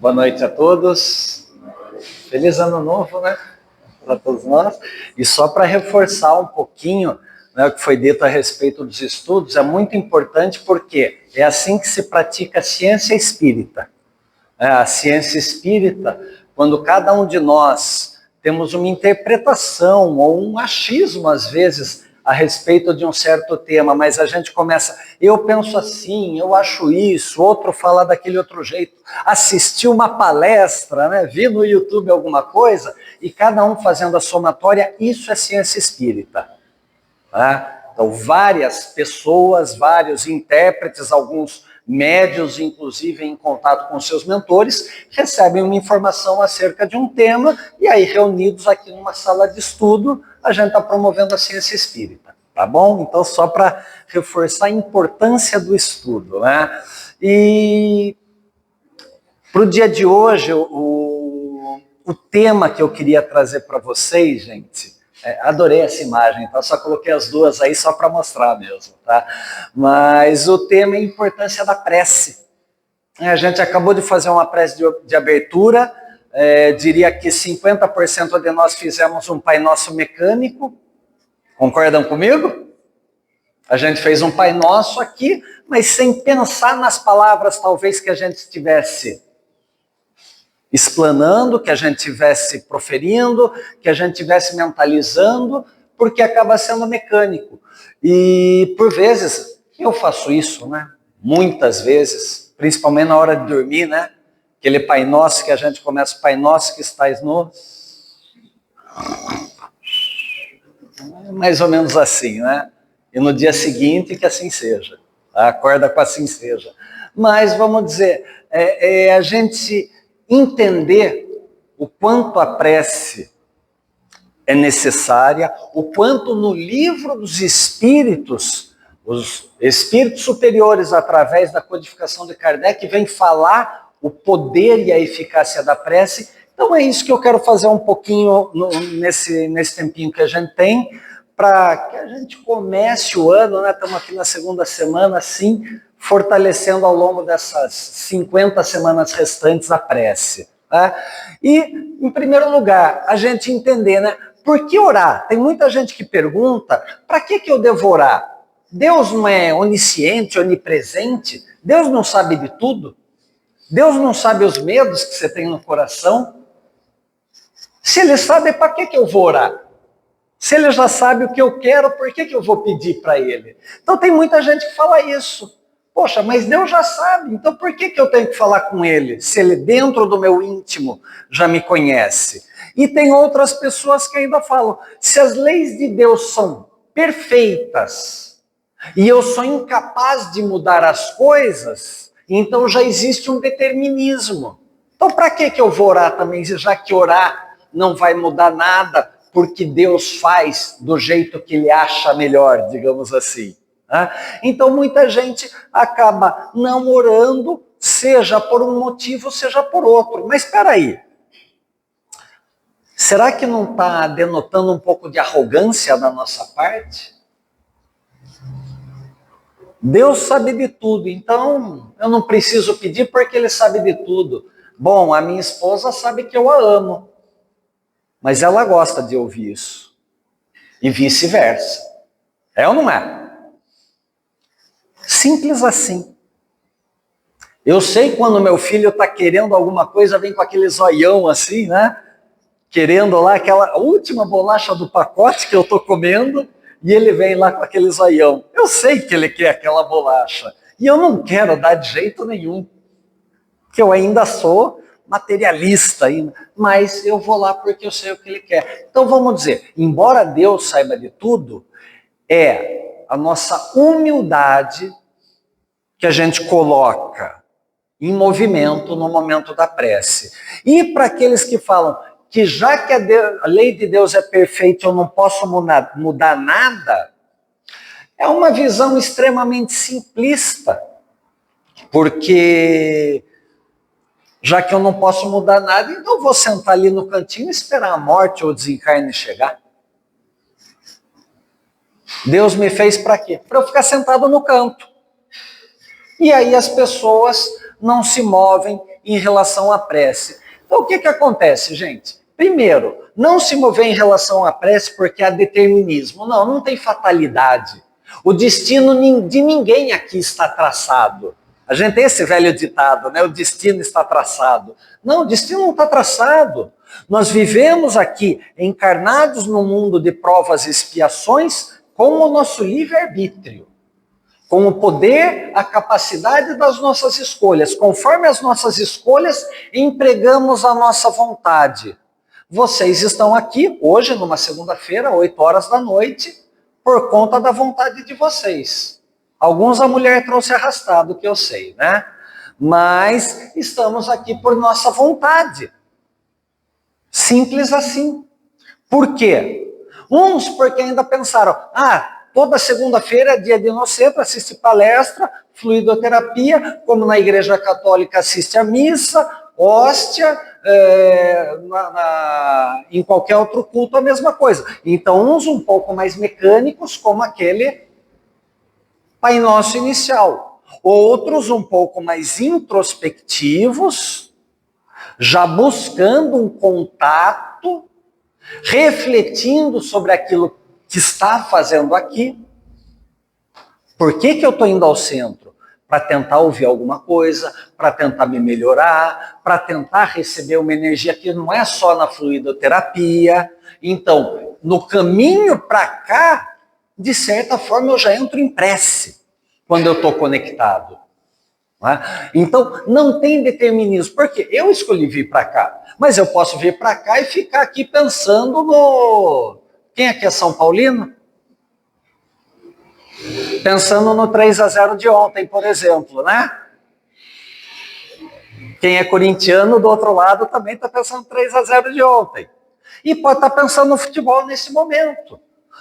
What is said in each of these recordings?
Boa noite a todos. Feliz ano novo, né? Para todos nós. E só para reforçar um pouquinho, né, o que foi dito a respeito dos estudos, é muito importante porque é assim que se pratica a ciência espírita. A ciência espírita, quando cada um de nós temos uma interpretação ou um achismo, às vezes, a respeito de um certo tema, mas a gente começa, eu penso assim, eu acho isso, outro fala daquele outro jeito, assisti uma palestra, né, vi no YouTube alguma coisa, e cada um fazendo a somatória, isso é ciência espírita. Tá? Então, várias pessoas, vários intérpretes, alguns médios, inclusive em contato com seus mentores, recebem uma informação acerca de um tema e aí reunidos aqui numa sala de estudo, a gente está promovendo a ciência espírita, tá bom? Então, só para reforçar a importância do estudo, né? E para o dia de hoje, o tema que eu queria trazer para vocês, gente, adorei essa imagem, então só coloquei as duas aí só para mostrar mesmo, tá? Mas o tema é a importância da prece. A gente acabou de fazer uma prece de abertura, diria que 50% de nós fizemos um Pai Nosso mecânico, concordam comigo? A gente fez um Pai Nosso aqui, mas sem pensar nas palavras talvez que a gente estivesse explanando, que a gente estivesse proferindo, que a gente estivesse mentalizando, porque acaba sendo mecânico. E, por vezes, eu faço isso, né? Muitas vezes, principalmente na hora de dormir, né? Aquele Pai Nosso que a gente começa, Pai Nosso que estais no... Mais ou menos assim, né? E no dia seguinte que assim seja. Acorda com assim seja. Mas, vamos dizer, a gente entender o quanto a prece é necessária, o quanto no livro dos espíritos, os espíritos superiores, através da codificação de Kardec, vem falar o poder e a eficácia da prece. Então é isso que eu quero fazer um pouquinho nesse tempinho que a gente tem, para que a gente comece o ano, né? Estamos aqui na segunda semana, assim, fortalecendo ao longo dessas 50 semanas restantes a prece. Tá? E, em primeiro lugar, a gente entender, né? Por que orar? Tem muita gente que pergunta, para que eu devo orar? Deus não é onisciente, onipresente? Deus não sabe de tudo? Deus não sabe os medos que você tem no coração? Se Ele sabe, para que eu vou orar? Se Ele já sabe o que eu quero, por que eu vou pedir para Ele? Então tem muita gente que fala isso. Poxa, mas Deus já sabe, então por que eu tenho que falar com Ele? Se Ele dentro do meu íntimo já me conhece. E tem outras pessoas que ainda falam, se as leis de Deus são perfeitas e eu sou incapaz de mudar as coisas, então já existe um determinismo. Então para que eu vou orar também, já que orar não vai mudar nada, porque Deus faz do jeito que Ele acha melhor, digamos assim. Então muita gente acaba não orando, seja por um motivo, seja por outro. Mas espera aí, será que não está denotando um pouco de arrogância da nossa parte? Deus sabe de tudo, então eu não preciso pedir porque Ele sabe de tudo. Bom, a minha esposa sabe que eu a amo, mas ela gosta de ouvir isso. E vice-versa. É ou não é? Simples assim. Eu sei quando meu filho está querendo alguma coisa, vem com aquele zoião assim, né? Querendo lá aquela última bolacha do pacote que eu estou comendo, e ele vem lá com aquele zoião. Eu sei que ele quer aquela bolacha. E eu não quero dar de jeito nenhum. Porque eu ainda sou materialista ainda, mas eu vou lá porque eu sei o que ele quer. Então vamos dizer, embora Deus saiba de tudo, é a nossa humildade que a gente coloca em movimento no momento da prece. E para aqueles que falam que já que a lei de Deus é perfeita, eu não posso mudar nada, é uma visão extremamente simplista, porque já que eu não posso mudar nada, então eu vou sentar ali no cantinho e esperar a morte ou o desencarne chegar. Deus me fez para quê? Para eu ficar sentado no canto. E aí as pessoas não se movem em relação à prece. Então, o que acontece, gente? Primeiro, não se mover em relação à prece porque há determinismo. Não, não tem fatalidade. O destino de ninguém aqui está traçado. A gente tem esse velho ditado, né? O destino está traçado. Não, o destino não está traçado. Nós vivemos aqui encarnados no mundo de provas e expiações com o nosso livre-arbítrio, com o poder, a capacidade das nossas escolhas. Conforme as nossas escolhas, empregamos a nossa vontade. Vocês estão aqui hoje, numa segunda-feira, 8 horas da noite, por conta da vontade de vocês. Alguns a mulher trouxe arrastado, que eu sei, né? Mas estamos aqui por nossa vontade. Simples assim. Por quê? Uns porque ainda pensaram, toda segunda-feira é dia de inocente, assiste palestra, fluidoterapia, como na Igreja Católica assiste a missa, hóstia, em qualquer outro culto a mesma coisa. Então, uns um pouco mais mecânicos, como aquele Pai Nosso inicial. Outros um pouco mais introspectivos, já buscando um contato, refletindo sobre aquilo que está fazendo aqui. Por que eu estou indo ao centro? Para tentar ouvir alguma coisa, para tentar me melhorar, para tentar receber uma energia que não é só na fluidoterapia. Então, no caminho para cá, de certa forma eu já entro em prece, quando eu estou conectado. Então, não tem determinismo, porque eu escolhi vir para cá, mas eu posso vir para cá e ficar aqui pensando no... Quem aqui é São Paulino? Pensando no 3-0 de ontem, por exemplo, né? Quem é corintiano, do outro lado, também está pensando no 3-0 de ontem. E pode estar pensando no futebol nesse momento.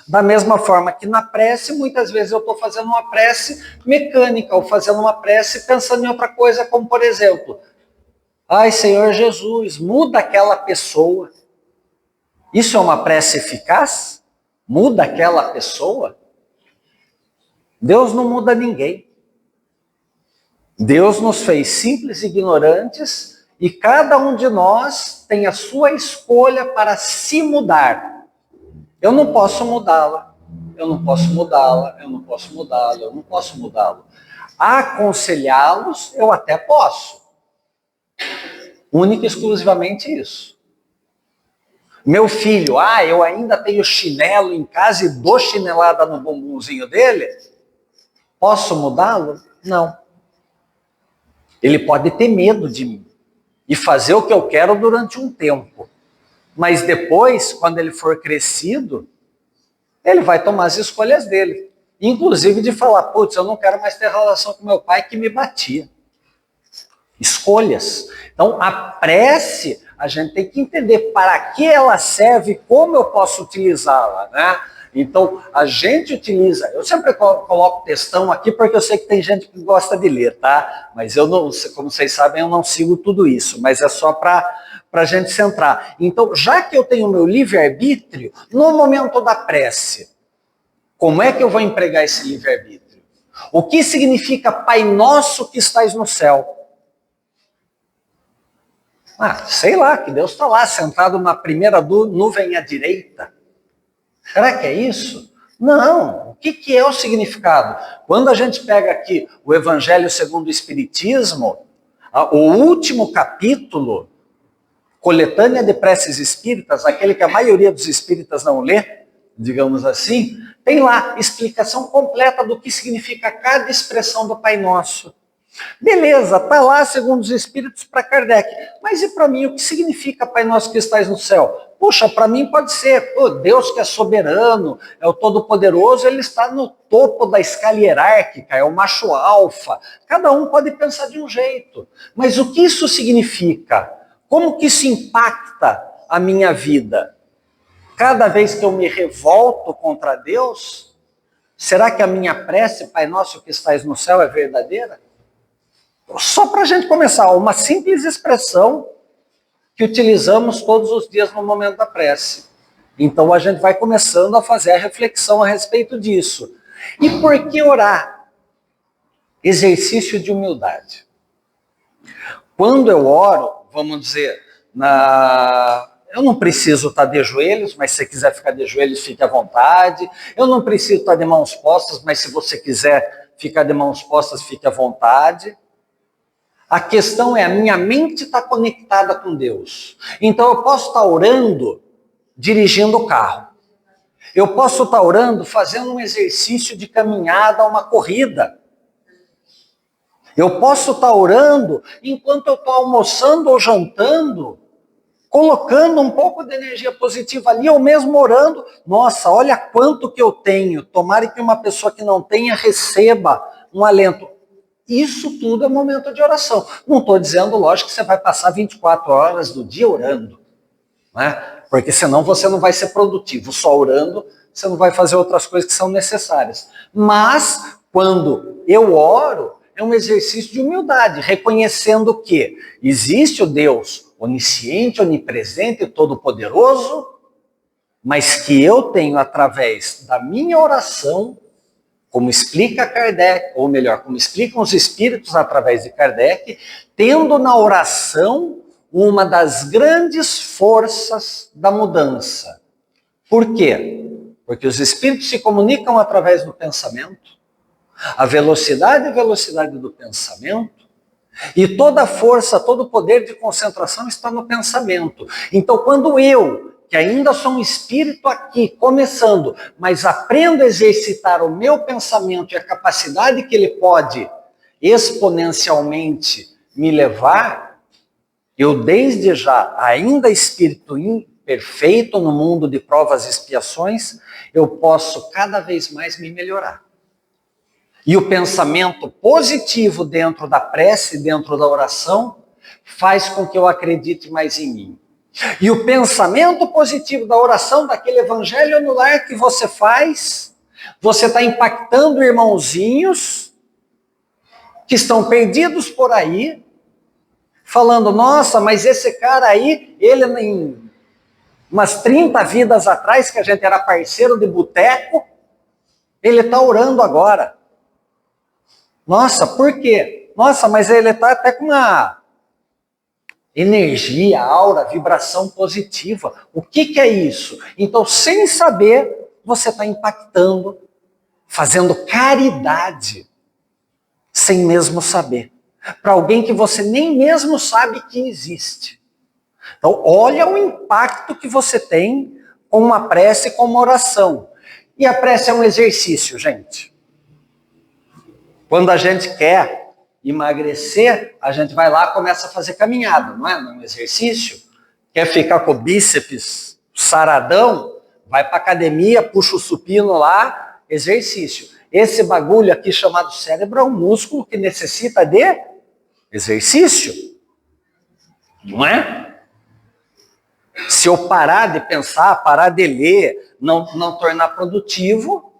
Da mesma forma que na prece, muitas vezes eu estou fazendo uma prece mecânica, ou fazendo uma prece pensando em outra coisa, como por exemplo, ai Senhor Jesus, muda aquela pessoa. Isso é uma prece eficaz? Muda aquela pessoa? Deus não muda ninguém. Deus nos fez simples e ignorantes e cada um de nós tem a sua escolha para se mudar. Eu não posso mudá-la, eu não posso mudá-la, eu não posso mudá-la, eu não posso mudá-lo. Aconselhá-los, eu até posso. Única e exclusivamente isso. Meu filho, eu ainda tenho chinelo em casa e dou chinelada no bumbumzinho dele? Posso mudá-lo? Não. Ele pode ter medo de mim e fazer o que eu quero durante um tempo. Mas depois, quando ele for crescido, ele vai tomar as escolhas dele. Inclusive de falar, putz, eu não quero mais ter relação com meu pai que me batia. Escolhas. Então, a prece, a gente tem que entender para que ela serve, como eu posso utilizá-la, né? Então, a gente utiliza, eu sempre coloco textão aqui porque eu sei que tem gente que gosta de ler, tá? Mas eu não, como vocês sabem, eu não sigo tudo isso, mas é só para a gente centrar. Então, já que eu tenho meu livre-arbítrio, no momento da prece, como é que eu vou empregar esse livre-arbítrio? O que significa Pai Nosso que estais no céu? Sei lá, que Deus está lá, sentado na primeira nuvem à direita. Será que é isso? Não. O que é o significado? Quando a gente pega aqui o Evangelho segundo o Espiritismo, o último capítulo, coletânea de preces espíritas, aquele que a maioria dos espíritas não lê, digamos assim, tem lá explicação completa do que significa cada expressão do Pai Nosso. Beleza, está lá segundo os espíritos para Kardec. Mas e para mim, o que significa Pai Nosso que estais no céu? Puxa, para mim pode ser, Deus que é soberano, é o Todo-Poderoso, ele está no topo da escala hierárquica, é o macho alfa. Cada um pode pensar de um jeito. Mas o que isso significa? Como que isso impacta a minha vida? Cada vez que eu me revolto contra Deus, será que a minha prece, Pai Nosso que estais no céu, é verdadeira? Só para a gente começar, uma simples expressão que utilizamos todos os dias no momento da prece. Então a gente vai começando a fazer a reflexão a respeito disso. E por que orar? Exercício de humildade. Quando eu oro, vamos dizer, eu não preciso estar de joelhos, mas se você quiser ficar de joelhos, fique à vontade. Eu não preciso estar de mãos postas, mas se você quiser ficar de mãos postas, fique à vontade. A questão é, a minha mente está conectada com Deus. Então eu posso estar orando, dirigindo o carro. Eu posso estar orando, fazendo um exercício de caminhada, uma corrida. Eu posso estar orando enquanto eu estou almoçando ou jantando, colocando um pouco de energia positiva ali, ou mesmo orando. Nossa, olha quanto que eu tenho. Tomara que uma pessoa que não tenha receba um alento. Isso tudo é momento de oração. Não estou dizendo, lógico, que você vai passar 24 horas do dia orando, né? Porque senão você não vai ser produtivo. Só orando, você não vai fazer outras coisas que são necessárias. Mas, quando eu oro, é um exercício de humildade, reconhecendo que existe o Deus onisciente, onipresente e todo-poderoso, mas que eu tenho, através da minha oração, como explica Kardec, ou melhor, como explicam os espíritos através de Kardec, tendo na oração uma das grandes forças da mudança. Por quê? Porque os espíritos se comunicam através do pensamento. A velocidade do pensamento, e toda a força, todo o poder de concentração está no pensamento. Então, quando eu, que ainda sou um espírito aqui, começando, mas aprendo a exercitar o meu pensamento e a capacidade que ele pode exponencialmente me levar, eu desde já, ainda espírito imperfeito no mundo de provas e expiações, eu posso cada vez mais me melhorar. E o pensamento positivo dentro da prece, dentro da oração, faz com que eu acredite mais em mim. E o pensamento positivo da oração, daquele evangelho no lar que você faz, você está impactando irmãozinhos que estão perdidos por aí, falando, nossa, mas esse cara aí, ele em umas 30 vidas atrás, que a gente era parceiro de boteco, ele está orando agora. Nossa, por quê? Nossa, mas ele está até com uma energia, aura, vibração positiva. O que é isso? Então, sem saber, você está impactando, fazendo caridade, sem mesmo saber. Para alguém que você nem mesmo sabe que existe. Então, olha o impacto que você tem com uma prece, com uma oração. E a prece é um exercício, gente. Quando a gente quer emagrecer, a gente vai lá e começa a fazer caminhada, não é? Não é um exercício. Quer ficar com o bíceps saradão, vai para academia, puxa o supino lá, exercício. Esse bagulho aqui chamado cérebro é um músculo que necessita de exercício, não é? Se eu parar de pensar, parar de ler, não tornar produtivo,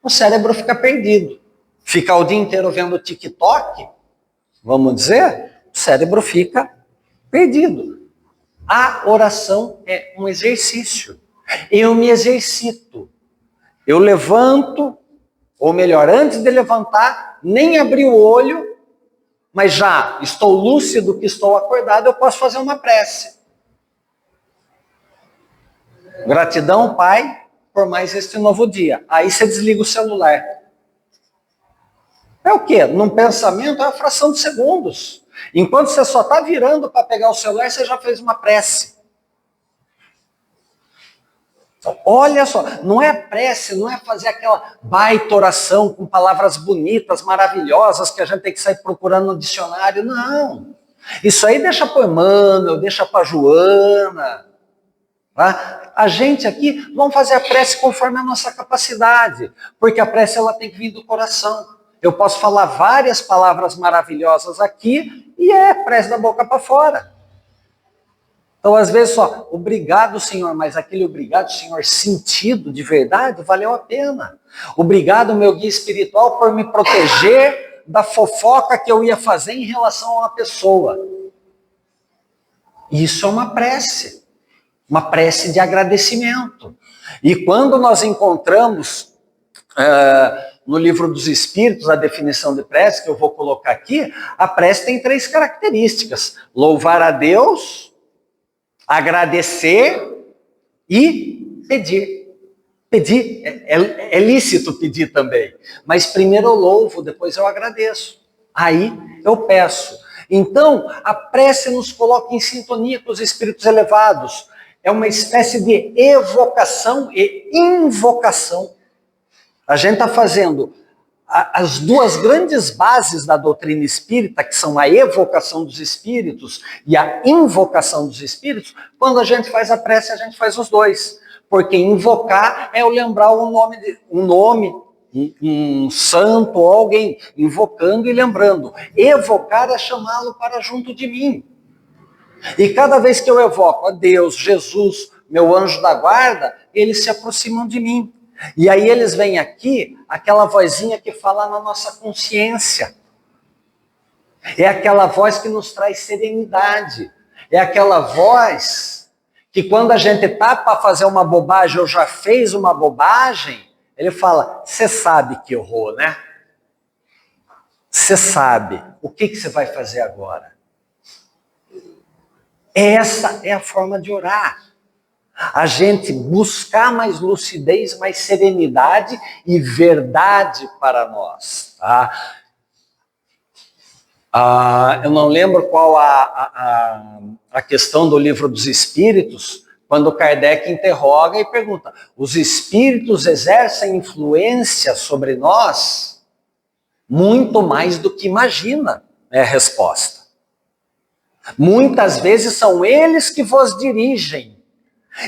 o cérebro fica perdido. Ficar o dia inteiro vendo TikTok, vamos dizer, o cérebro fica perdido. A oração é um exercício. Eu me exercito. Eu levanto, ou melhor, antes de levantar, nem abri o olho, mas já estou lúcido que estou acordado, eu posso fazer uma prece. Gratidão, Pai, por mais este novo dia. Aí você desliga o celular. É o quê? Num pensamento é uma fração de segundos. Enquanto você só está virando para pegar o celular, você já fez uma prece. Então, olha só, não é prece, não é fazer aquela baita oração com palavras bonitas, maravilhosas, que a gente tem que sair procurando no dicionário. Não. Isso aí deixa para o Emmanuel, deixa para a Joana. Tá? A gente aqui, vamos fazer a prece conforme a nossa capacidade, porque a prece ela tem que vir do coração. Eu posso falar várias palavras maravilhosas aqui e é prece da boca para fora. Então, às vezes, só, obrigado, Senhor, mas aquele obrigado, Senhor, sentido de verdade, valeu a pena. Obrigado, meu guia espiritual, por me proteger da fofoca que eu ia fazer em relação a uma pessoa. Isso é uma prece de agradecimento. E quando nós encontramos no Livro dos Espíritos, a definição de prece, que eu vou colocar aqui, a prece tem 3 características: louvar a Deus, agradecer e pedir. Pedir, é lícito pedir também, mas primeiro eu louvo, depois eu agradeço, aí eu peço. Então, a prece nos coloca em sintonia com os espíritos elevados, é uma espécie de evocação e invocação. A gente está fazendo as 2 grandes bases da doutrina espírita, que são a evocação dos espíritos e a invocação dos espíritos. Quando a gente faz a prece, a gente faz os 2. Porque invocar é eu lembrar um nome, um santo ou alguém, invocando e lembrando. Evocar é chamá-lo para junto de mim. E cada vez que eu evoco a Deus, Jesus, meu anjo da guarda, eles se aproximam de mim. E aí eles vêm aqui, aquela vozinha que fala na nossa consciência. É aquela voz que nos traz serenidade. É aquela voz que quando a gente está para fazer uma bobagem ou já fez uma bobagem, ele fala, você sabe que errou, né? Você sabe. O que você vai fazer agora? Essa é a forma de orar. A gente buscar mais lucidez, mais serenidade e verdade para nós. Tá? Eu não lembro qual a questão do Livro dos Espíritos, quando Kardec interroga e pergunta, os espíritos exercem influência sobre nós? Muito mais do que imagina, é a resposta. Muitas vezes são eles que vos dirigem.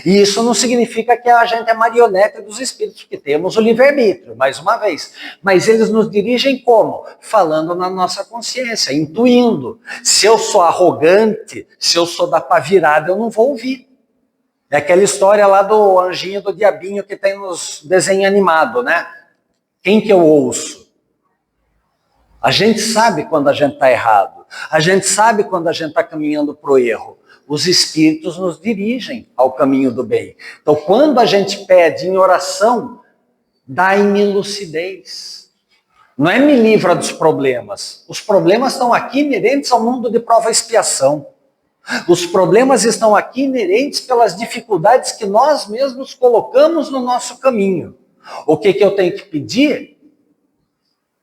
E isso não significa que a gente é marionete dos espíritos, que temos o livre-arbítrio, mais uma vez. Mas eles nos dirigem como? Falando na nossa consciência, intuindo. Se eu sou arrogante, se eu sou da pá virada, eu não vou ouvir. É aquela história lá do anjinho do diabinho que tem nos desenhos animados, né? Quem que eu ouço? A gente sabe quando a gente está errado. A gente sabe quando a gente está caminhando para o erro. Os espíritos nos dirigem ao caminho do bem. Então, quando a gente pede em oração, dai-me lucidez. Não é me livra dos problemas. Os problemas estão aqui inerentes ao mundo de prova e expiação. Os problemas estão aqui inerentes pelas dificuldades que nós mesmos colocamos no nosso caminho. O que eu tenho que pedir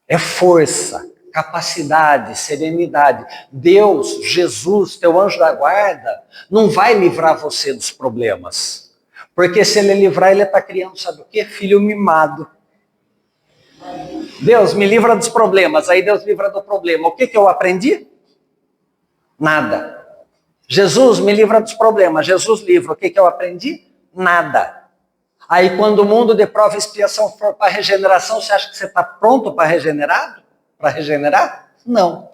é força, capacidade, serenidade. Deus, Jesus, teu anjo da guarda, não vai livrar você dos problemas. Porque se ele livrar, ele está criando, sabe o quê? Filho mimado. Deus me livra dos problemas, aí Deus livra do problema. O que eu aprendi? Nada. Jesus me livra dos problemas, Jesus livra. O que eu aprendi? Nada. Aí quando o mundo de prova e expiação for para regeneração, você acha que você está pronto para regenerar? Para regenerar? Não.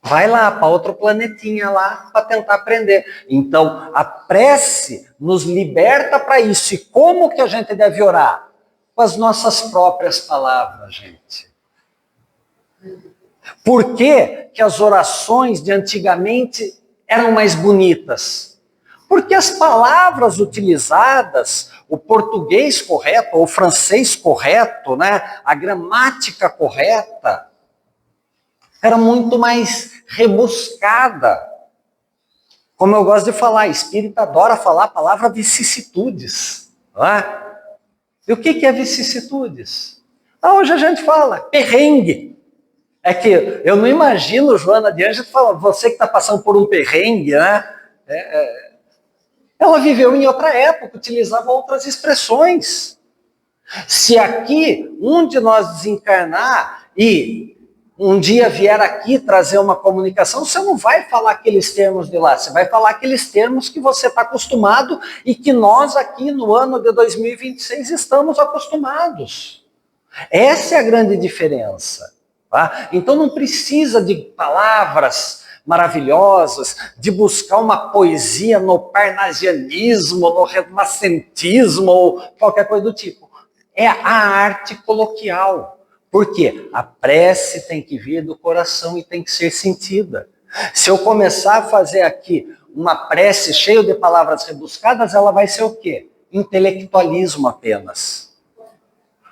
Vai lá para outro planetinha lá para tentar aprender. Então, a prece nos liberta para isso. E como que a gente deve orar? Com as nossas próprias palavras, gente. Por que que as orações de antigamente eram mais bonitas? Porque as palavras utilizadas, o português correto, ou o francês correto, né, a gramática correta, era muito mais rebuscada. Como eu gosto de falar, espírita adora falar a palavra vicissitudes. Não é? E o que é vicissitudes? Hoje a gente fala perrengue. É que eu não imagino, Joana de Ângelo, você que está passando por um perrengue, né? Ela viveu em outra época, utilizava outras expressões. Se aqui um de nós desencarnar e um dia vier aqui trazer uma comunicação, você não vai falar aqueles termos de lá, você vai falar aqueles termos que você está acostumado e que nós aqui no ano de 2026 estamos acostumados. Essa é a grande diferença. Tá? Então não precisa de palavras maravilhosas, de buscar uma poesia no parnasianismo, no renascentismo ou qualquer coisa do tipo. É a arte coloquial. Por quê? A prece tem que vir do coração e tem que ser sentida. Se eu começar a fazer aqui uma prece cheia de palavras rebuscadas, ela vai ser o quê? Intelectualismo apenas.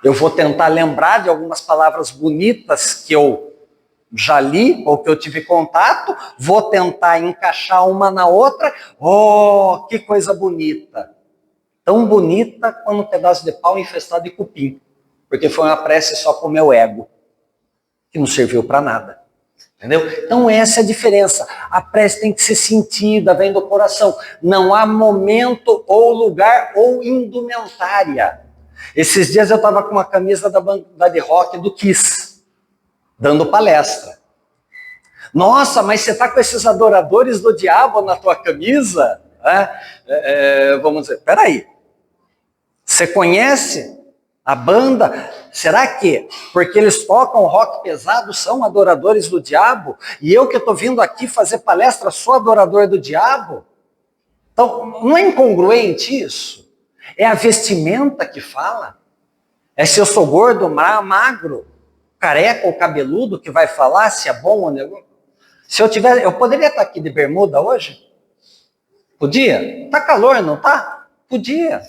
Eu vou tentar lembrar de algumas palavras bonitas que eu já li ou que eu tive contato, vou tentar encaixar uma na outra. Oh, que coisa bonita! Tão bonita quanto um pedaço de pau infestado de cupim, porque foi uma prece só para o meu ego, que não serviu para nada. Entendeu? Então essa é a diferença. A prece tem que ser sentida, vem do coração. Não há momento ou lugar ou indumentária. Esses dias eu estava com uma camisa da banda de rock do Kiss, dando palestra. Nossa, mas você está com esses adoradores do diabo na tua camisa? Vamos dizer, peraí. Você conhece a banda? Será que, porque eles tocam rock pesado, são adoradores do diabo? E eu que estou vindo aqui fazer palestra sou adorador do diabo? Então, não é incongruente isso? É a vestimenta que fala? É se eu sou gordo, magro, careca ou cabeludo que vai falar se é bom ou não? Se eu poderia estar aqui de bermuda hoje? Podia? Tá calor, não tá? Podia.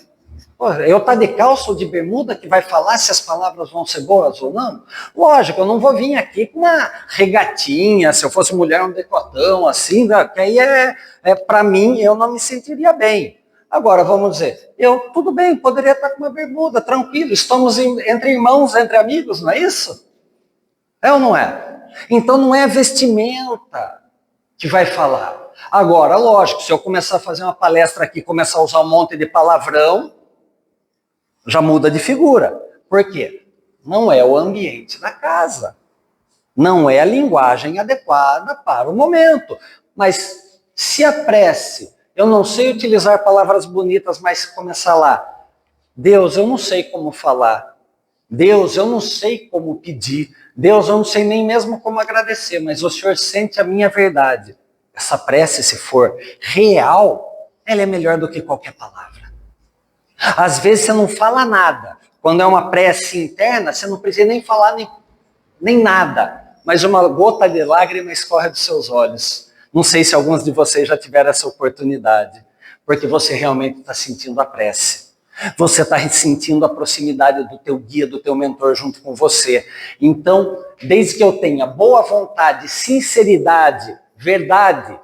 Eu estar de calça ou de bermuda que vai falar se as palavras vão ser boas ou não? Lógico, eu não vou vir aqui com uma regatinha, se eu fosse mulher, um decotão, assim, que aí para mim, eu não me sentiria bem. Agora, vamos dizer, tudo bem, poderia estar com uma bermuda, tranquilo, estamos entre irmãos, entre amigos, não é isso? É ou não é? Então não é vestimenta que vai falar. Agora, lógico, se eu começar a fazer uma palestra aqui, começar a usar um monte de palavrão, já muda de figura. Por quê? Não é o ambiente da casa. Não é a linguagem adequada para o momento. Mas se a prece, eu não sei utilizar palavras bonitas, mas começar lá. Deus, eu não sei como falar. Deus, eu não sei como pedir. Deus, eu não sei nem mesmo como agradecer, mas o Senhor sente a minha verdade. Essa prece, se for real, ela é melhor do que qualquer palavra. Às vezes você não fala nada. Quando é uma prece interna, você não precisa nem falar nem nada. Mas uma gota de lágrima escorre dos seus olhos. Não sei se alguns de vocês já tiveram essa oportunidade. Porque você realmente está sentindo a prece. Você está sentindo a proximidade do teu guia, do teu mentor junto com você. Então, desde que eu tenha boa vontade, sinceridade, verdade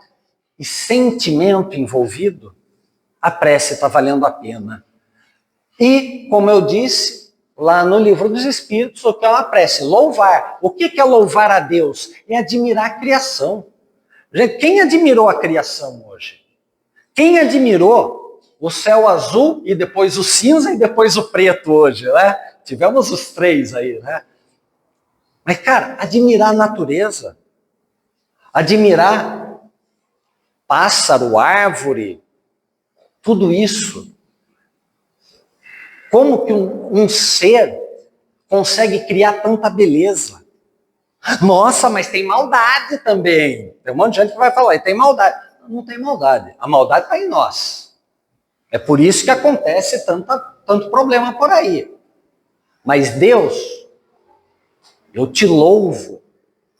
e sentimento envolvido, a prece está valendo a pena. E, como eu disse, lá no Livro dos Espíritos, o que é uma prece? Louvar. O que é louvar a Deus? É admirar a criação. Gente, quem admirou a criação hoje? Quem admirou o céu azul e depois o cinza e depois o preto hoje, né? Tivemos os três aí, né? Mas, cara, admirar a natureza, admirar pássaro, árvore, tudo isso. Como que um ser consegue criar tanta beleza? Nossa, mas tem maldade também. Tem um monte de gente que vai falar, e tem maldade. Não tem maldade. A maldade está em nós. É por isso que acontece tanto problema por aí. Mas Deus, eu te louvo.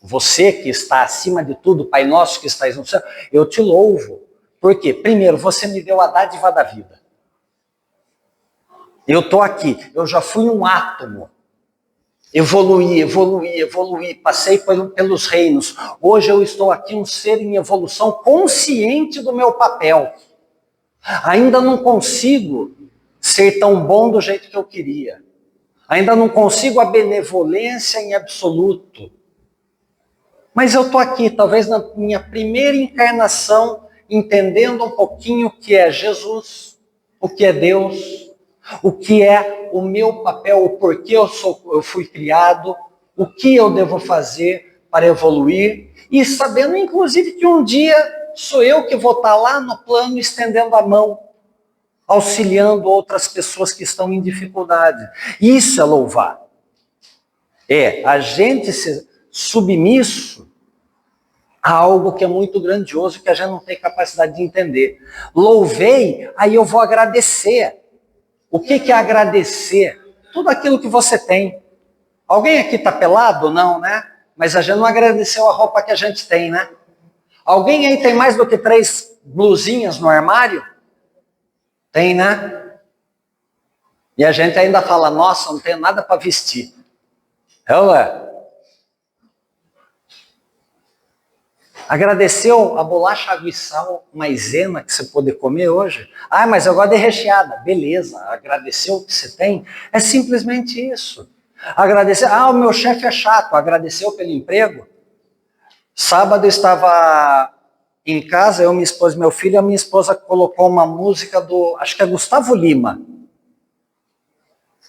Você que está acima de tudo, Pai nosso que estás no céu, eu te louvo. Por quê? Primeiro, você me deu a dádiva da vida. Eu estou aqui, eu já fui um átomo. Evoluí, passei pelos reinos. Hoje eu estou aqui um ser em evolução, consciente do meu papel. Ainda não consigo ser tão bom do jeito que eu queria. Ainda não consigo a benevolência em absoluto. Mas eu estou aqui, talvez na minha primeira encarnação, entendendo um pouquinho o que é Jesus, o que é Deus, o que é o meu papel, o porquê eu fui criado, o que eu devo fazer para evoluir, e sabendo, inclusive, que um dia sou eu que vou estar lá no plano estendendo a mão, auxiliando outras pessoas que estão em dificuldade. Isso é louvar. É a gente ser submisso a algo que é muito grandioso, que a gente não tem capacidade de entender. Louvei, aí eu vou agradecer. O que é agradecer? Tudo aquilo que você tem. Alguém aqui está pelado? Não, né? Mas a gente não agradeceu a roupa que a gente tem, né? Alguém aí tem mais do que 3 blusinhas no armário? Tem, né? E a gente ainda fala, nossa, não tenho nada para vestir. É ou é? Agradeceu a bolacha água e sal maisena que você pôde comer hoje? Ah, mas eu gosto de recheada. Beleza, agradeceu o que você tem? É simplesmente isso. Agradecer, o meu chefe é chato, agradeceu pelo emprego? Sábado eu estava em casa, eu, minha esposa e meu filho, a minha esposa colocou uma música do, acho que é Gustavo Lima,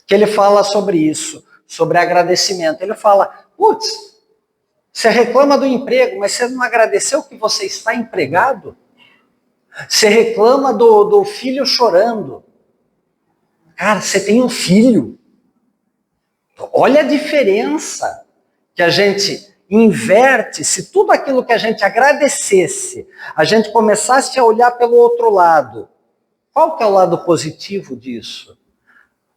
que ele fala sobre isso, sobre agradecimento. Ele fala, putz, você reclama do emprego, mas você não agradeceu que você está empregado? Você reclama do filho chorando. Cara, você tem um filho. Olha a diferença que a gente inverte. Se tudo aquilo que a gente agradecesse, a gente começasse a olhar pelo outro lado. Qual que é o lado positivo disso?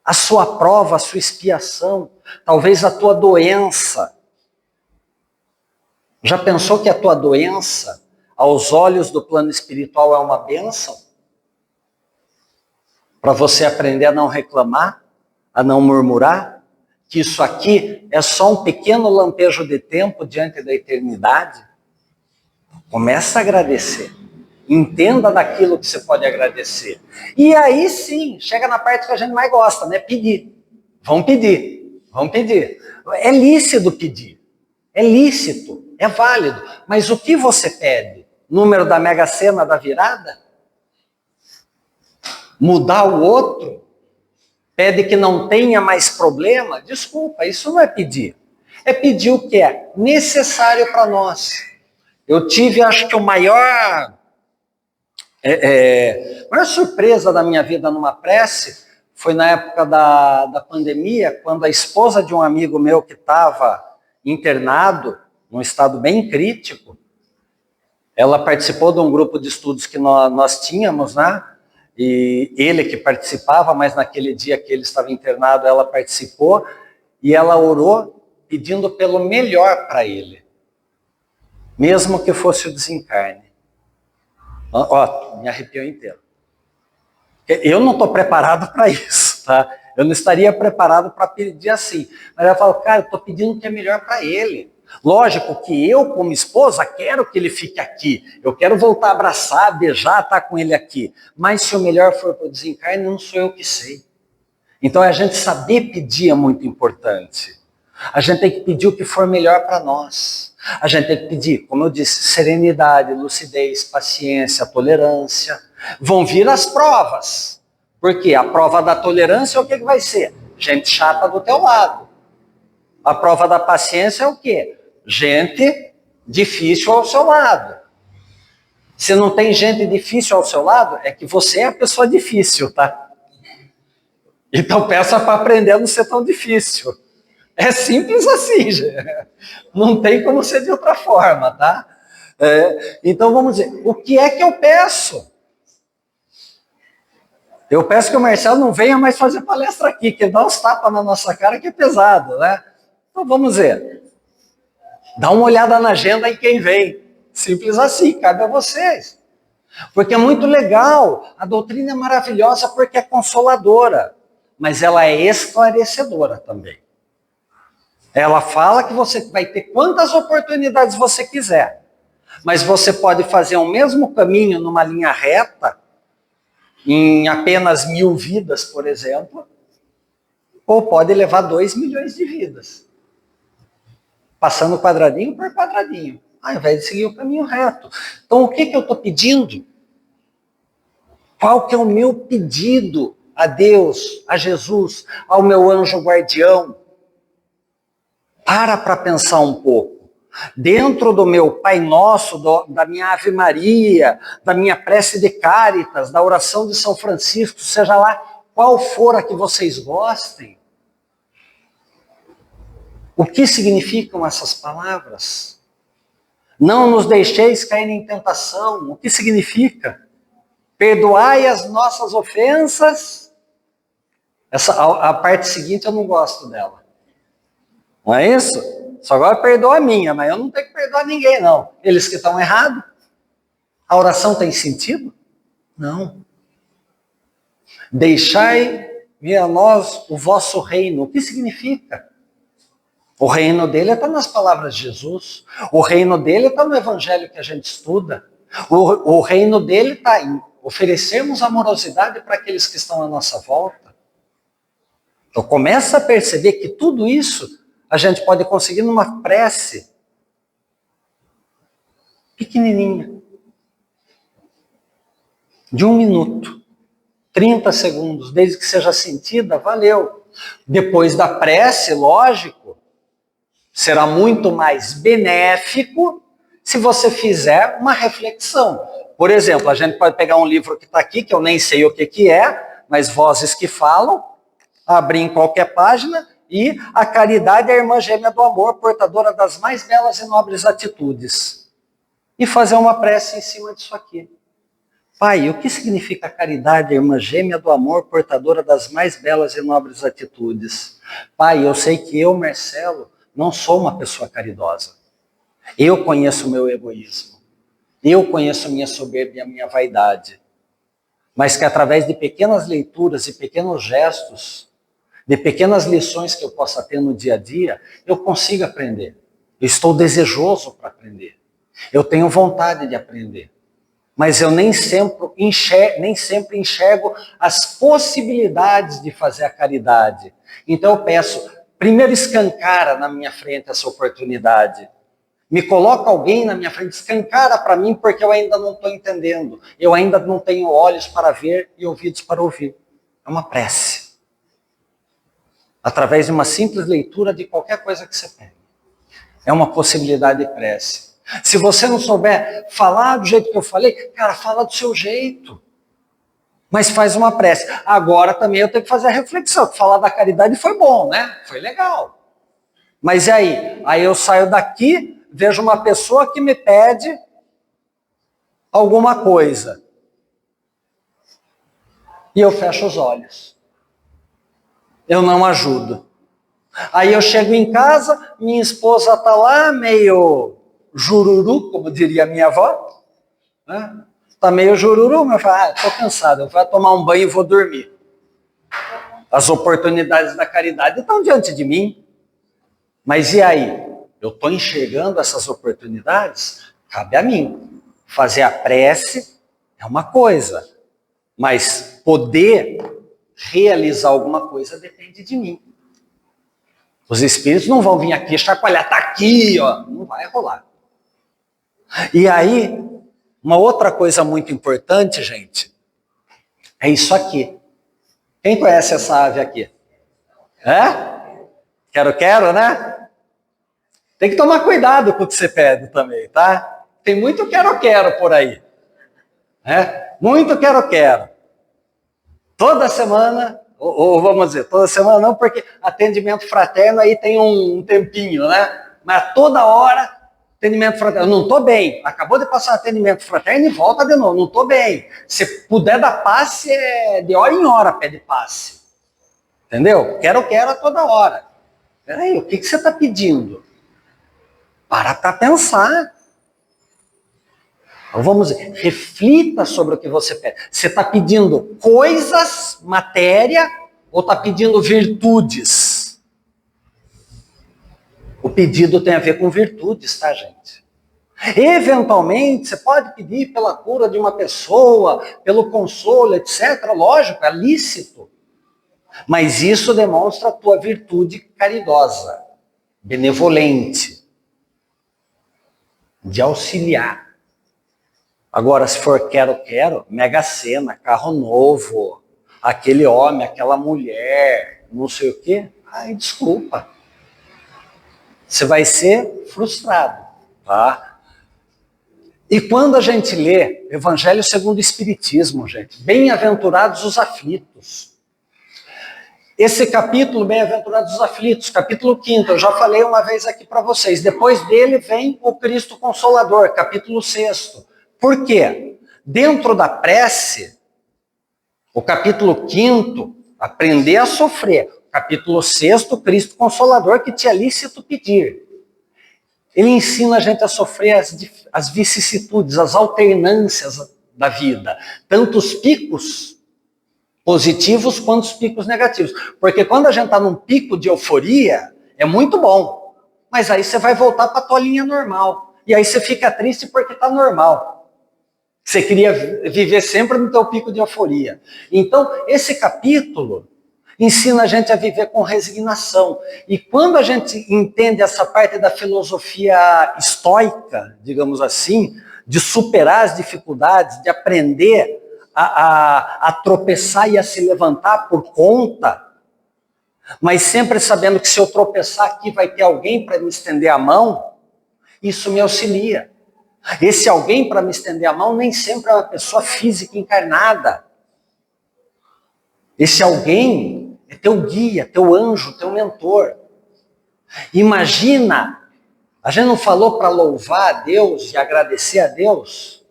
A sua prova, a sua expiação, talvez a tua doença. Já pensou que a tua doença, aos olhos do plano espiritual, é uma bênção? Para você aprender a não reclamar, a não murmurar, que isso aqui é só um pequeno lampejo de tempo diante da eternidade? Começa a agradecer. Entenda daquilo que você pode agradecer. E aí sim, chega na parte que a gente mais gosta, né? Pedir. Vamos pedir. Vamos pedir. É lícito pedir. É lícito. É válido. Mas o que você pede? Número da Mega Sena da virada? Mudar o outro? Pede que não tenha mais problema? Desculpa, isso não é pedir. É pedir o que é necessário para nós. Eu tive, acho que, maior surpresa da minha vida numa prece foi na época da pandemia, quando a esposa de um amigo meu que estava internado, num estado bem crítico, ela participou de um grupo de estudos que nós tínhamos, né? E ele que participava, mas naquele dia que ele estava internado, ela participou, e ela orou pedindo pelo melhor para ele, mesmo que fosse o desencarne. Ó, me arrepiou inteiro. Eu não estou preparado para isso, tá? Eu não estaria preparado para pedir assim. Mas ela falou, cara, eu estou pedindo o que é melhor para ele. Lógico que eu, como esposa, quero que ele fique aqui. Eu quero voltar a abraçar, beijar, estar com ele aqui. Mas se o melhor for para o desencarne, não sou eu que sei. Então, a gente saber pedir é muito importante. A gente tem que pedir o que for melhor para nós. A gente tem que pedir, como eu disse, serenidade, lucidez, paciência, tolerância. Vão vir as provas. Porque a prova da tolerância é o que vai ser? Gente chata do teu lado. A prova da paciência é o quê? Gente difícil ao seu lado. Se não tem gente difícil ao seu lado, é que você é a pessoa difícil, tá? Então peça para aprender a não ser tão difícil. É simples assim, gente. Não tem como ser de outra forma, tá? Então vamos dizer, o que é que eu peço? Eu peço que o Marcelo não venha mais fazer palestra aqui, que dá uns tapas na nossa cara que é pesado, né? Então vamos ver. Dá uma olhada na agenda em quem vem. Simples assim, cabe a vocês. Porque é muito legal, a doutrina é maravilhosa porque é consoladora, mas ela é esclarecedora também. Ela fala que você vai ter quantas oportunidades você quiser, mas você pode fazer o mesmo caminho numa linha reta, em apenas 1000 vidas, por exemplo, ou pode levar 2 milhões de vidas, passando quadradinho por quadradinho, ao invés de seguir o caminho reto. Então, o que eu estou pedindo? Qual que é o meu pedido a Deus, a Jesus, ao meu anjo guardião? Para pensar um pouco. Dentro do meu Pai Nosso, da minha Ave Maria, da minha prece de Cáritas, da oração de São Francisco, seja lá qual for a que vocês gostem, o que significam essas palavras? Não nos deixeis cair em tentação. O que significa? Perdoai as nossas ofensas. A parte seguinte eu não gosto dela. Não é isso? Só agora perdoa a minha, mas eu não tenho que perdoar ninguém, não. Eles que estão errados. A oração tem sentido? Não. Deixai venha a nós o vosso reino. O que significa? O reino dele está nas palavras de Jesus. O reino dele está no evangelho que a gente estuda. O reino dele está em oferecermos amorosidade para aqueles que estão à nossa volta. Então começa a perceber que tudo isso a gente pode conseguir numa prece pequenininha, de 1 minuto, 30 segundos, desde que seja sentida, valeu. Depois da prece, lógico, será muito mais benéfico se você fizer uma reflexão. Por exemplo, a gente pode pegar um livro que está aqui, que eu nem sei o que é, mas Vozes que Falam, abrir em qualquer página, e a caridade é a irmã gêmea do amor, portadora das mais belas e nobres atitudes. E fazer uma prece em cima disso aqui. Pai, o que significa caridade, a irmã gêmea do amor, portadora das mais belas e nobres atitudes? Pai, eu sei que eu, Marcelo, não sou uma pessoa caridosa. Eu conheço o meu egoísmo. Eu conheço a minha soberba e a minha vaidade. Mas que através de pequenas leituras e pequenos gestos, de pequenas lições que eu possa ter no dia a dia, eu consigo aprender. Eu estou desejoso para aprender. Eu tenho vontade de aprender. Mas eu nem sempre enxergo as possibilidades de fazer a caridade. Então eu peço, primeiro escancara na minha frente essa oportunidade. Me coloca alguém na minha frente, escancara para mim, porque eu ainda não estou entendendo. Eu ainda não tenho olhos para ver e ouvidos para ouvir. É uma prece. Através de uma simples leitura de qualquer coisa que você pegue. É uma possibilidade de prece. Se você não souber falar do jeito que eu falei, cara, fala do seu jeito. Mas faz uma prece. Agora também eu tenho que fazer a reflexão. Falar da caridade foi bom, né? Foi legal. Mas e aí? Aí eu saio daqui, vejo uma pessoa que me pede alguma coisa. E eu fecho os olhos. Eu não ajudo. Aí eu chego em casa, minha esposa está lá meio jururu, como diria minha avó. Né? Tá meio jururu, mas eu falo, tô cansado, eu vou tomar um banho e vou dormir. As oportunidades da caridade estão diante de mim. Mas e aí? Eu estou enxergando essas oportunidades? Cabe a mim. Fazer a prece é uma coisa, mas poder realizar alguma coisa depende de mim. Os espíritos não vão vir aqui chacoalhar, tá aqui, ó. Não vai rolar. E aí, uma outra coisa muito importante, gente, é isso aqui. Quem conhece essa ave aqui? É? Quero, né? Tem que tomar cuidado com o que você pede também, tá? Tem muito quero por aí. Né? Muito quero. Toda semana, ou vamos dizer, toda semana não, porque atendimento fraterno aí tem um tempinho, né? Mas toda hora, atendimento fraterno. Eu não estou bem. Acabou de passar atendimento fraterno e volta de novo. Não estou bem. Se puder dar passe, de hora em hora pede passe. Entendeu? Quero a toda hora. Peraí, o que você está pedindo? Para pensar. Então, vamos dizer, reflita sobre o que você pede. Você está pedindo coisas, matéria, ou está pedindo virtudes? O pedido tem a ver com virtudes, tá, gente? Eventualmente, você pode pedir pela cura de uma pessoa, pelo consolo, etc. Lógico, é lícito. Mas isso demonstra a tua virtude caridosa, benevolente, de auxiliar. Agora, se for quero, Mega Sena, carro novo, aquele homem, aquela mulher, não sei o quê, ai, desculpa. Você vai ser frustrado, tá? E quando a gente lê Evangelho segundo o Espiritismo, gente, bem-aventurados os aflitos. Esse capítulo, Bem-aventurados os aflitos, capítulo 5º, eu já falei uma vez aqui para vocês. Depois dele vem o Cristo Consolador, capítulo 6º. Por quê? Dentro da prece, o capítulo 5º, aprender a sofrer. O capítulo 6º, Cristo Consolador, que te é lícito pedir. Ele ensina a gente a sofrer as vicissitudes, as alternâncias da vida. Tanto os picos positivos quanto os picos negativos. Porque quando a gente está num pico de euforia, é muito bom. Mas aí você vai voltar para a tua linha normal. E aí você fica triste porque está normal. Você queria viver sempre no teu pico de euforia. Então, esse capítulo ensina a gente a viver com resignação. E quando a gente entende essa parte da filosofia estoica, digamos assim, de superar as dificuldades, de aprender a tropeçar e a se levantar por conta, mas sempre sabendo que se eu tropeçar aqui vai ter alguém para me estender a mão, isso me auxilia. Esse alguém para me estender a mão nem sempre é uma pessoa física encarnada. Esse alguém é teu guia, teu anjo, teu mentor. Imagina, a gente não falou para louvar a Deus e agradecer a Deus?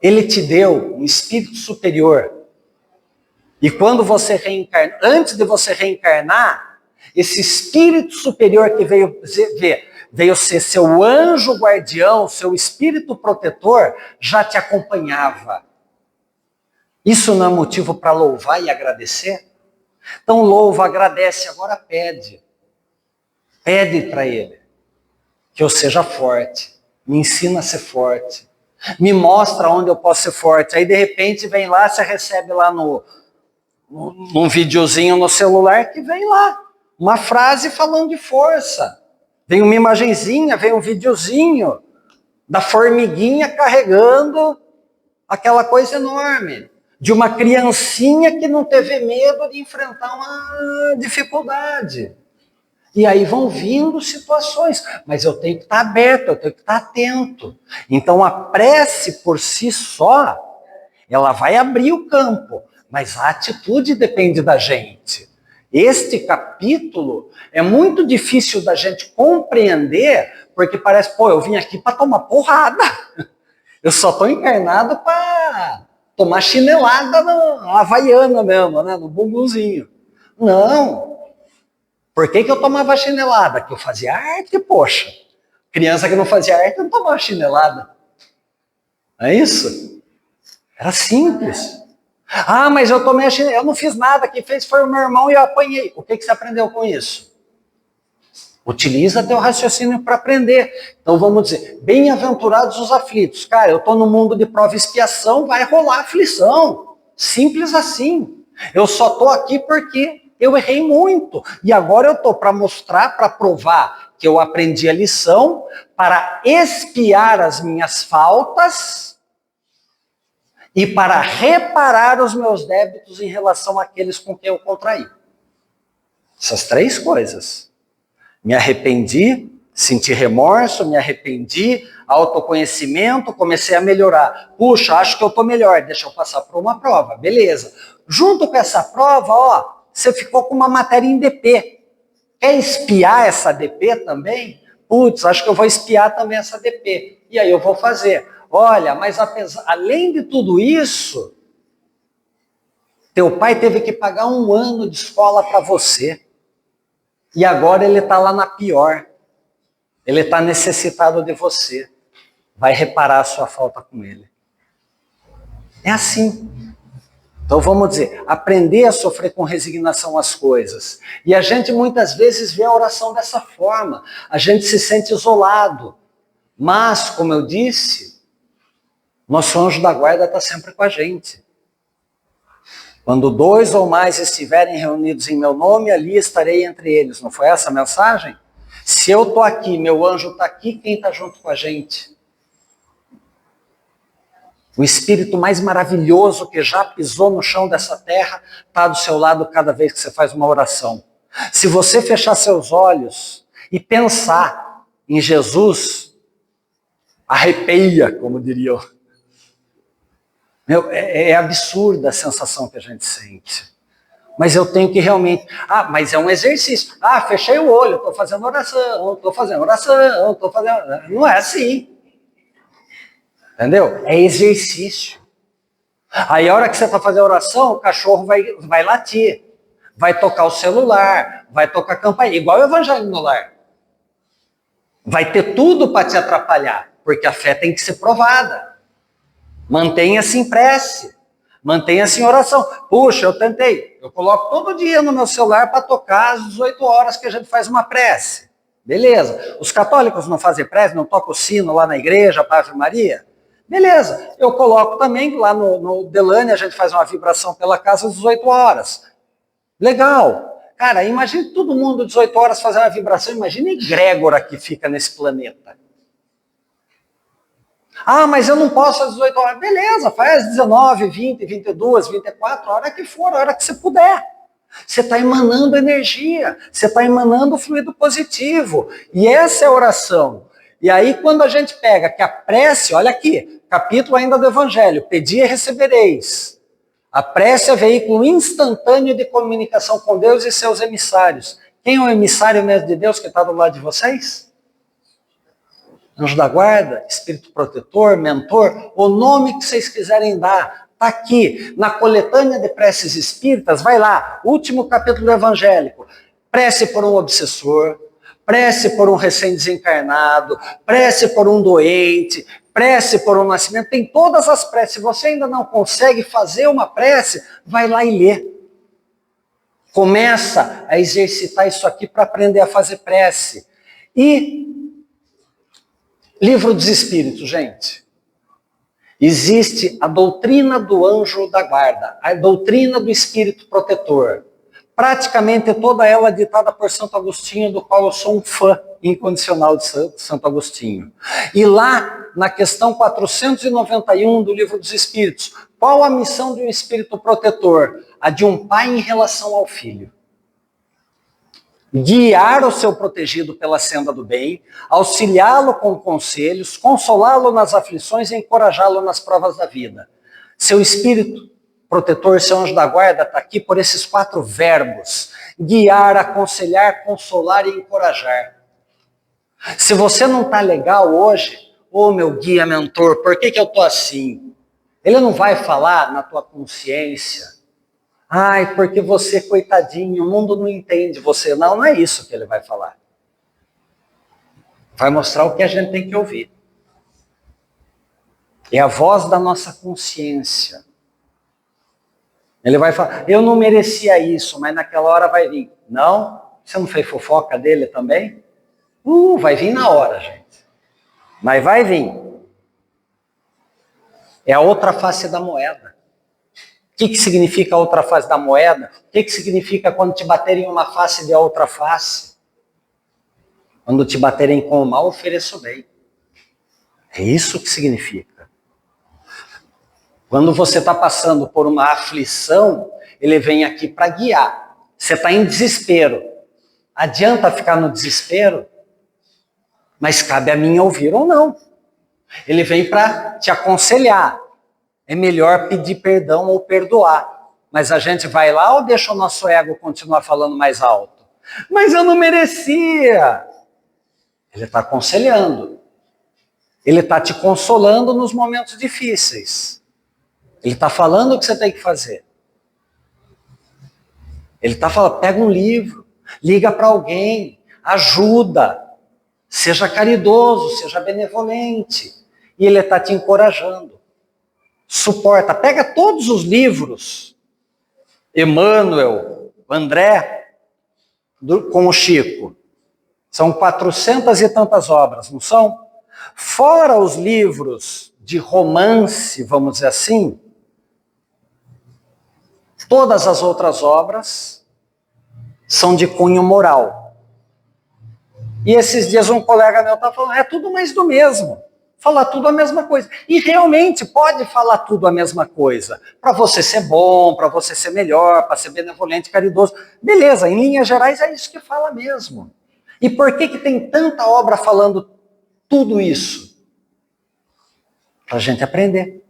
Ele te deu um espírito superior. E quando você reencarna, antes de você reencarnar, esse espírito superior que veio ser seu anjo guardião, seu espírito protetor, já te acompanhava. Isso não é motivo para louvar e agradecer? Então louva, agradece, agora pede. Pede para ele que eu seja forte, me ensina a ser forte, me mostra onde eu posso ser forte. Aí de repente vem lá, você recebe lá num videozinho no celular que vem lá, uma frase falando de força. Vem uma imagenzinha, vem um videozinho da formiguinha carregando aquela coisa enorme, de uma criancinha que não teve medo de enfrentar uma dificuldade. E aí vão vindo situações, mas eu tenho que estar aberto, eu tenho que estar atento. Então a prece por si só, ela vai abrir o campo, mas a atitude depende da gente. Este capítulo é muito difícil da gente compreender, porque parece, eu vim aqui para tomar porrada. Eu só estou encarnado para tomar chinelada na havaiana mesmo, né? No bumbumzinho. Não. Por que eu tomava chinelada? Que eu fazia arte, poxa. Criança que não fazia arte não tomava chinelada. Não é isso? Era simples. Ah, mas eu tomei a chinelada, eu não fiz nada, quem fez foi o meu irmão e eu apanhei. O que você aprendeu com isso? Utiliza teu raciocínio para aprender. Então vamos dizer, bem-aventurados os aflitos. Cara, eu estou no mundo de prova e expiação, vai rolar aflição. Simples assim. Eu só estou aqui porque eu errei muito. E agora eu estou para mostrar, para provar que eu aprendi a lição, para expiar as minhas faltas e para reparar os meus débitos em relação àqueles com quem eu contraí. Essas três coisas. Me arrependi, senti remorso, me arrependi, autoconhecimento, comecei a melhorar. Puxa, acho que eu estou melhor, deixa eu passar por uma prova. Beleza. Junto com essa prova, você ficou com uma matéria em DP. Quer espiar essa DP também? Putz, acho que eu vou espiar também essa DP. E aí eu vou fazer. Olha, mas além de tudo isso, teu pai teve que pagar 1 ano de escola para você. E agora ele está lá na pior. Ele está necessitado de você. Vai reparar a sua falta com ele. É assim. Então vamos dizer, aprender a sofrer com resignação as coisas. E a gente muitas vezes vê a oração dessa forma. A gente se sente isolado. Mas, como eu disse, nosso anjo da guarda está sempre com a gente. Quando 2 ou mais estiverem reunidos em meu nome, ali estarei entre eles. Não foi essa a mensagem? Se eu estou aqui, meu anjo está aqui, quem está junto com a gente? O espírito mais maravilhoso que já pisou no chão dessa terra está do seu lado cada vez que você faz uma oração. Se você fechar seus olhos e pensar em Jesus, arrepia, como diriam. É absurda a sensação que a gente sente. Mas eu tenho que realmente... mas é um exercício. Fechei o olho, estou fazendo oração, estou fazendo oração, estou fazendo... Não é assim. Entendeu? É exercício. Aí a hora que você está fazendo oração, o cachorro vai latir, vai tocar o celular, vai tocar a campainha, igual o evangelho no lar. Vai ter tudo para te atrapalhar, porque a fé tem que ser provada. Mantenha-se em prece. Mantenha-se em oração. Puxa, eu tentei. Eu coloco todo dia no meu celular para tocar às 18 horas que a gente faz uma prece. Beleza. Os católicos não fazem prece, não tocam o sino lá na igreja, para a Ave Maria? Beleza. Eu coloco também lá no Delane, a gente faz uma vibração pela casa às 18 horas. Legal. Cara, imagine todo mundo 18 horas fazer uma vibração. Imagina a egrégora que fica nesse planeta. Ah, mas eu não posso às 18 horas. Beleza, faz às 19, 20, 22, 24, a hora que for, a hora que você puder. Você está emanando energia, você está emanando fluido positivo. E essa é a oração. E aí, quando a gente pega que a prece, olha aqui, capítulo ainda do Evangelho, pedi e recebereis. A prece é veículo instantâneo de comunicação com Deus e seus emissários. Quem é o emissário mesmo de Deus que está do lado de vocês? Anjo da guarda, espírito protetor, mentor, o nome que vocês quiserem dar, está aqui, na coletânea de preces espíritas, vai lá, último capítulo do Evangélico, prece por um obsessor, prece por um recém-desencarnado, prece por um doente, prece por um nascimento, tem todas as preces. Se você ainda não consegue fazer uma prece, vai lá e lê. Começa a exercitar isso aqui para aprender a fazer prece. E Livro dos Espíritos, gente. Existe a doutrina do anjo da guarda, a doutrina do espírito protetor. Praticamente toda ela ditada por Santo Agostinho, do qual eu sou um fã incondicional de Santo Agostinho. E lá, na questão 491 do Livro dos Espíritos, qual a missão de um espírito protetor? A de um pai em relação ao filho. Guiar o seu protegido pela senda do bem, auxiliá-lo com conselhos, consolá-lo nas aflições e encorajá-lo nas provas da vida. Seu espírito protetor, seu anjo da guarda, está aqui por esses 4 verbos: guiar, aconselhar, consolar e encorajar. Se você não está legal hoje, meu guia, mentor, por que eu estou assim? Ele não vai falar na tua consciência. Ai, porque você, coitadinho, o mundo não entende você. Não, não é isso que ele vai falar. Vai mostrar o que a gente tem que ouvir. É a voz da nossa consciência. Ele vai falar, eu não merecia isso, mas naquela hora vai vir. Não? Você não fez fofoca dele também? Vai vir na hora, gente. Mas vai vir. É a outra face da moeda. O que significa a outra face da moeda? O que significa quando te baterem uma face de outra face? Quando te baterem com o mal, ofereça o bem. É isso que significa. Quando você está passando por uma aflição, ele vem aqui para guiar. Você está em desespero. Adianta ficar no desespero? Mas cabe a mim ouvir ou não. Ele vem para te aconselhar. É melhor pedir perdão ou perdoar. Mas a gente vai lá ou deixa o nosso ego continuar falando mais alto? Mas eu não merecia. Ele está aconselhando. Ele está te consolando nos momentos difíceis. Ele está falando o que você tem que fazer. Ele está falando, pega um livro, liga para alguém, ajuda, seja caridoso, seja benevolente. E ele está te encorajando. Suporta, pega todos os livros, Emmanuel, André, com o Chico. São 400 e tantas obras, não são? Fora os livros de romance, vamos dizer assim, todas as outras obras são de cunho moral. E esses dias um colega meu estava falando, é tudo mais do mesmo. Fala tudo a mesma coisa. E realmente pode falar tudo a mesma coisa. Para você ser bom, para você ser melhor, para ser benevolente, caridoso. Beleza, em linhas gerais é isso que fala mesmo. E por que tem tanta obra falando tudo isso? Para a gente aprender.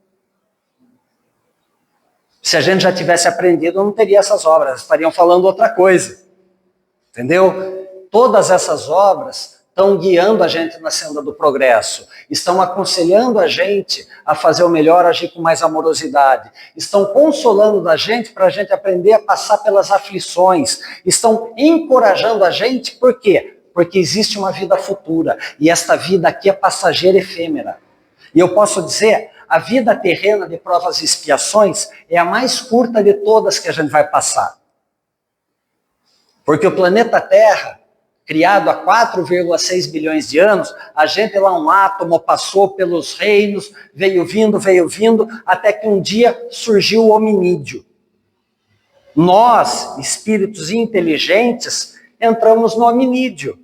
Se a gente já tivesse aprendido, não teria essas obras. Estariam falando outra coisa. Entendeu? Todas essas obras estão guiando a gente na senda do progresso, estão aconselhando a gente a fazer o melhor, agir com mais amorosidade, estão consolando a gente para a gente aprender a passar pelas aflições, estão encorajando a gente, por quê? Porque existe uma vida futura, e esta vida aqui é passageira e efêmera. E eu posso dizer, a vida terrena de provas e expiações é a mais curta de todas que a gente vai passar. Porque o planeta Terra, criado há 4,6 bilhões de anos, a gente lá, um átomo, passou pelos reinos, veio vindo, até que um dia surgiu o hominídeo. Nós, espíritos inteligentes, entramos no hominídeo.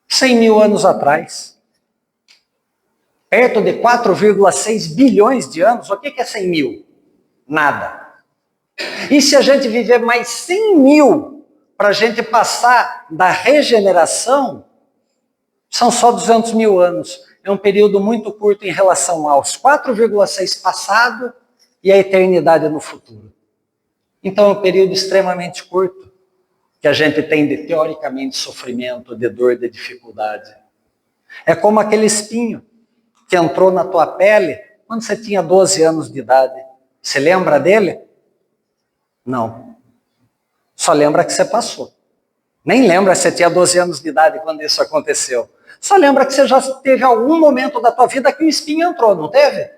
100 mil anos atrás. Perto de 4,6 bilhões de anos, o que é 100 mil? Nada. E se a gente viver mais 100 mil para a gente passar da regeneração, são só 200 mil anos. É um período muito curto em relação aos 4,6 passado e a eternidade no futuro. Então é um período extremamente curto que a gente tem de, teoricamente, sofrimento, de dor, de dificuldade. É como aquele espinho que entrou na tua pele quando você tinha 12 anos de idade. Você lembra dele? Não. Só lembra que você passou. Nem lembra que você tinha 12 anos de idade quando isso aconteceu. Só lembra que você já teve algum momento da tua vida que o espinho entrou, não teve?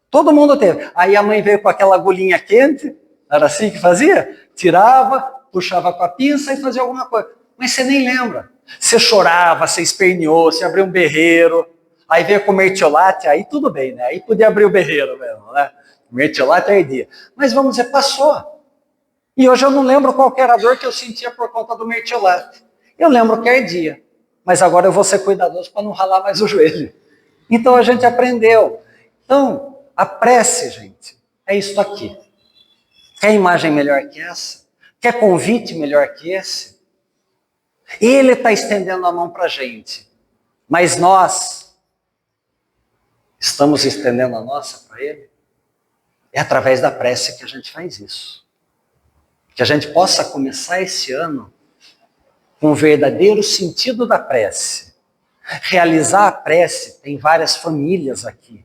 Todo mundo teve. Aí a mãe veio com aquela agulhinha quente, era assim que fazia? Tirava, puxava com a pinça e fazia alguma coisa. Mas você nem lembra. Você chorava, você esperneou, você abriu um berreiro, aí veio com mertiolate, aí tudo bem, né? Aí podia abrir o berreiro mesmo, né? Mertiolate ardia. Mas vamos dizer, passou. E hoje eu não lembro qual era a dor que eu sentia por conta do mertiolate. Eu lembro que ardia. Mas agora eu vou ser cuidadoso para não ralar mais o joelho. Então a gente aprendeu. Então, a prece, gente, é isso aqui. Quer imagem melhor que essa? Quer convite melhor que esse? Ele está estendendo a mão para a gente. Mas nós estamos estendendo a nossa para ele? É através da prece que a gente faz isso. Que a gente possa começar esse ano com o verdadeiro sentido da prece. Realizar a prece, tem várias famílias aqui.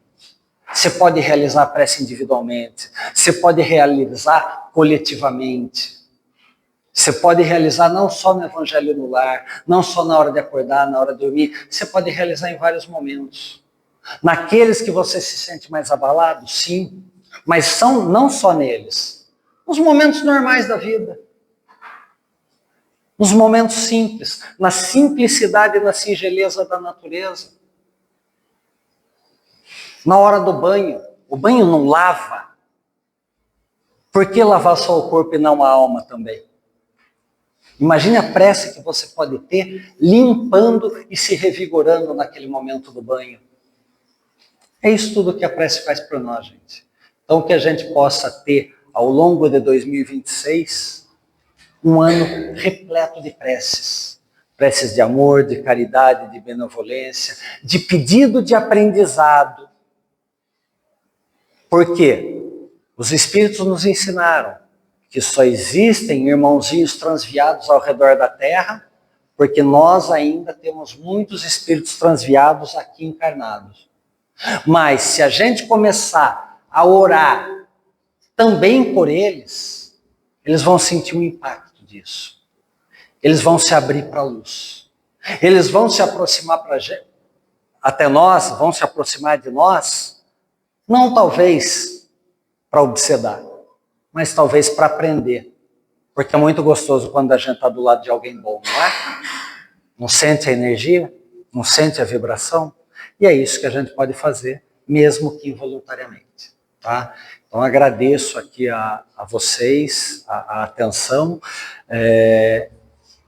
Você pode realizar a prece individualmente, você pode realizar coletivamente. Você pode realizar não só no evangelho no lar, não só na hora de acordar, na hora de dormir, você pode realizar em vários momentos. Naqueles que você se sente mais abalado, sim, mas são não só neles. Nos momentos normais da vida. Nos momentos simples, na simplicidade e na singeleza da natureza. Na hora do banho, o banho não lava. Por que lavar só o corpo e não a alma também? Imagine a prece que você pode ter limpando e se revigorando naquele momento do banho. É isso tudo que a prece faz por nós, gente. Então que a gente possa ter, ao longo de 2026, um ano repleto de preces. Preces de amor, de caridade, de benevolência, de pedido de aprendizado. Por quê? Os Espíritos nos ensinaram que só existem irmãozinhos transviados ao redor da Terra, porque nós ainda temos muitos espíritos transviados aqui encarnados. Mas se a gente começar a orar também por eles, eles vão sentir um impacto disso. Eles vão se abrir para a luz. Eles vão se aproximar até nós, vão se aproximar de nós, não talvez para obsedar, mas talvez para aprender. Porque é muito gostoso quando a gente está do lado de alguém bom, não é? Não sente a energia? Não sente a vibração? E é isso que a gente pode fazer, mesmo que involuntariamente. Tá? Então agradeço aqui a vocês a atenção.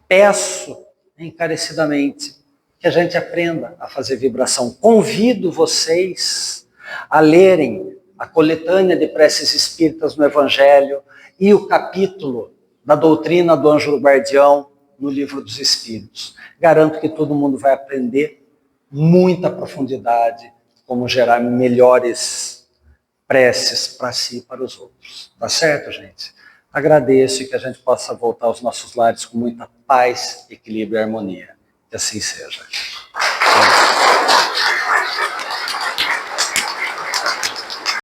Peço encarecidamente que a gente aprenda a fazer vibração. Convido vocês a lerem a coletânea de preces espíritas no Evangelho e o capítulo da doutrina do anjo guardião no Livro dos Espíritos. Garanto que todo mundo vai aprender muita profundidade, como gerar melhores preces para si e para os outros. Tá certo, gente? Agradeço e que a gente possa voltar aos nossos lares com muita paz, equilíbrio e harmonia. Que assim seja.